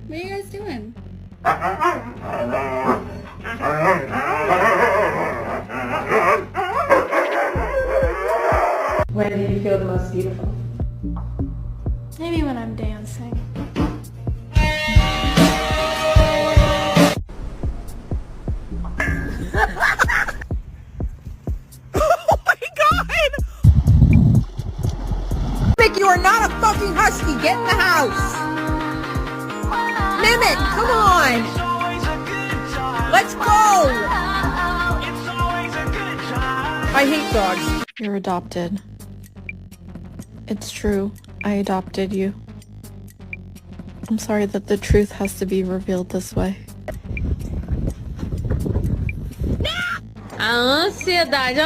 What are you guys doing? When do you feel the most beautiful? Maybe when I'm dancing. You are not a fucking husky. Get in the house. Mimic, come on. Let's go. I hate dogs. You're adopted. It's true. I adopted you. I'm sorry that the truth has to be revealed this way. A ansiedade.